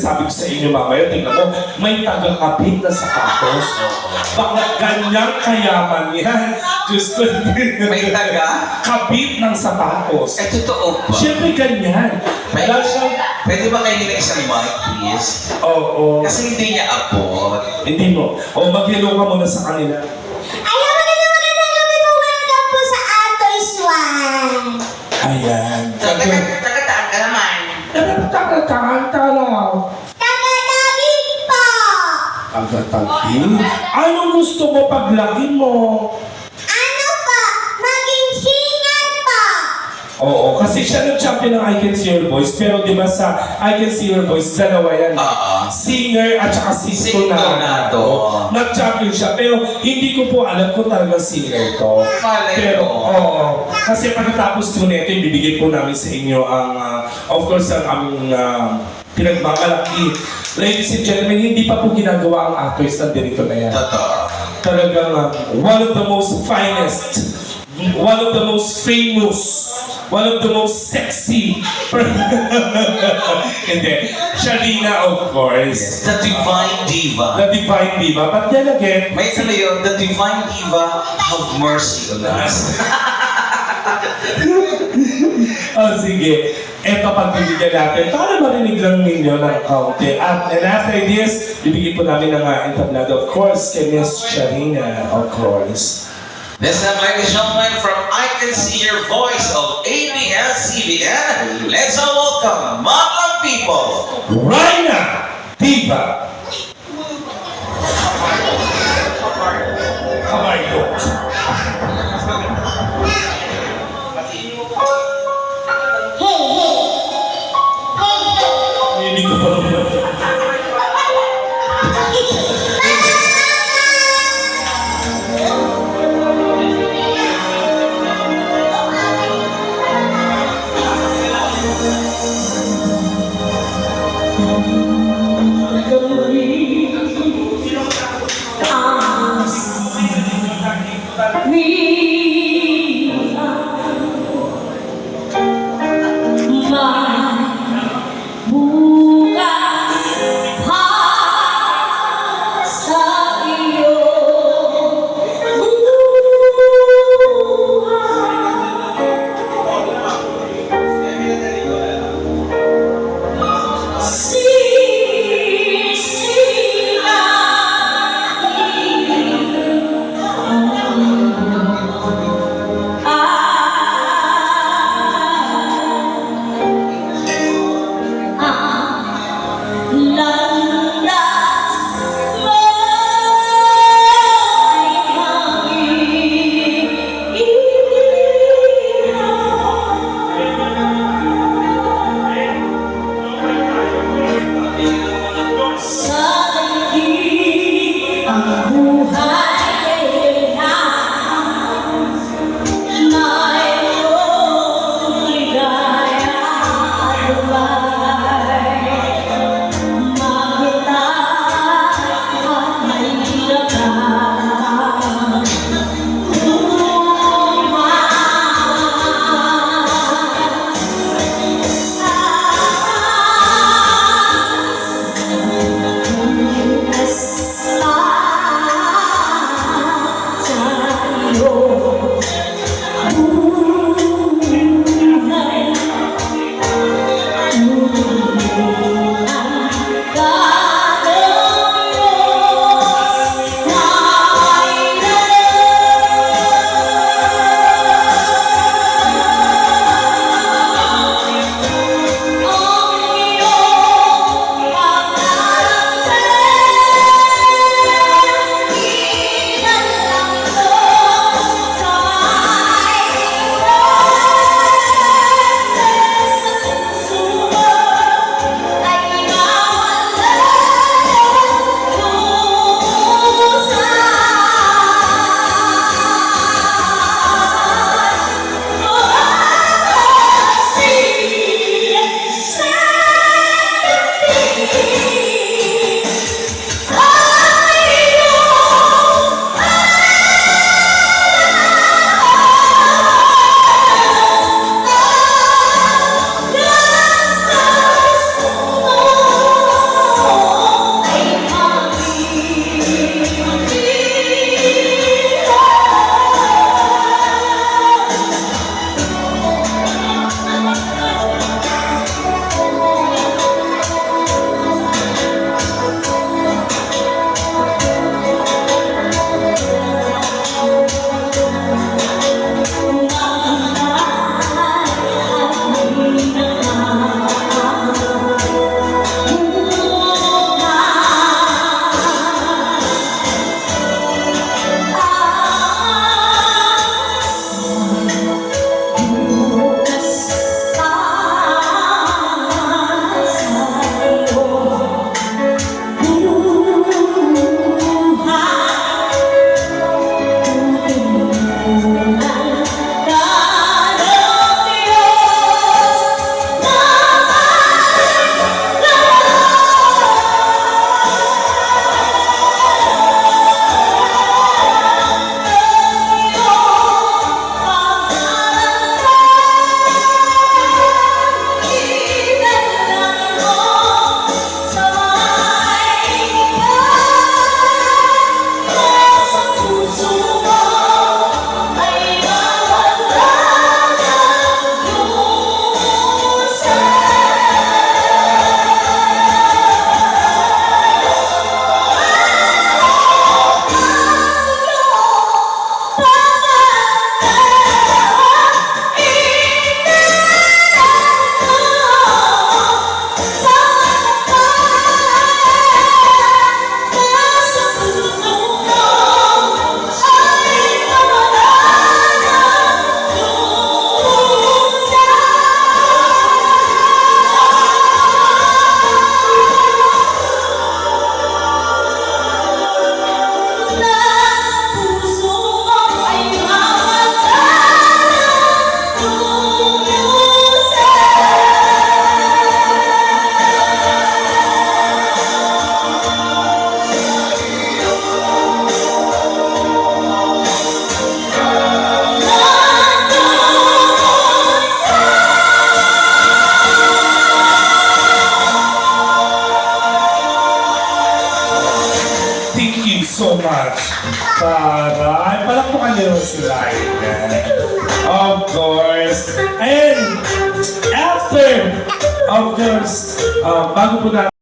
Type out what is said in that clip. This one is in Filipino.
sinasabi ko sa inyo mamaya, tingnan mo, may taga-kapit na sapatos. Baka ganyang kayaman yan. Diyos ko, May taga? kapit ng sapatos. Eh, totoo ba? Siyempre ganyan. Wala siyang... Pwede ba kayo nila isang mic, please? Oo. Kasi hindi niya abot. Hindi mo. O, mag-hello ka muna sa kanila. Ayaw, magandang gabi po. Welcome po sa Atoy's One. Ayan. Taga-taan ka naman. Taga-taga-taga-taga. Taga-tagig po. Taga-tagi? Anong gusto mo paglaki mo? Ano po? Maging singer po. Oo, kasi siya nag-champion ng I Can See Your Voice, pero di ba sa I Can See Your Voice, dalawa yan. Singer at saka Sintonado. Nag-champion siya, pero hindi ko po alam kung talagang singer to. Malay Pero, mo. oo. Kasi pagkatapos po nito, ibibigay po namin sa inyo ang, of course, ang aming pinagmamalaki. Ladies and gentlemen, hindi pa po ginagawa ang actors na dirito na yan. Totoo. Talagang one of the most finest, one of the most famous, one of the most sexy. Hindi. Sharina, of course. The Divine Diva. The Divine Diva. But then again, May ano yun, the Divine Diva, have mercy on us. oh sige, eto pagbibigyan natin para marinig lang ninyo ng kaunti. And after this, bibigyan po namin ng entablado, of course, kay Miss Sharina, of course. This time, ladies and gentlemen, from I Can See Your Voice of ABS-CBN, let's all welcome Madlang people. Raina Diva. Kabayo. Hey, hey. Hey, hey. Hindi ko pa rin. See you so much. Ay, palakpakan niyo naman sila. Of course. And after, of course, bago po natin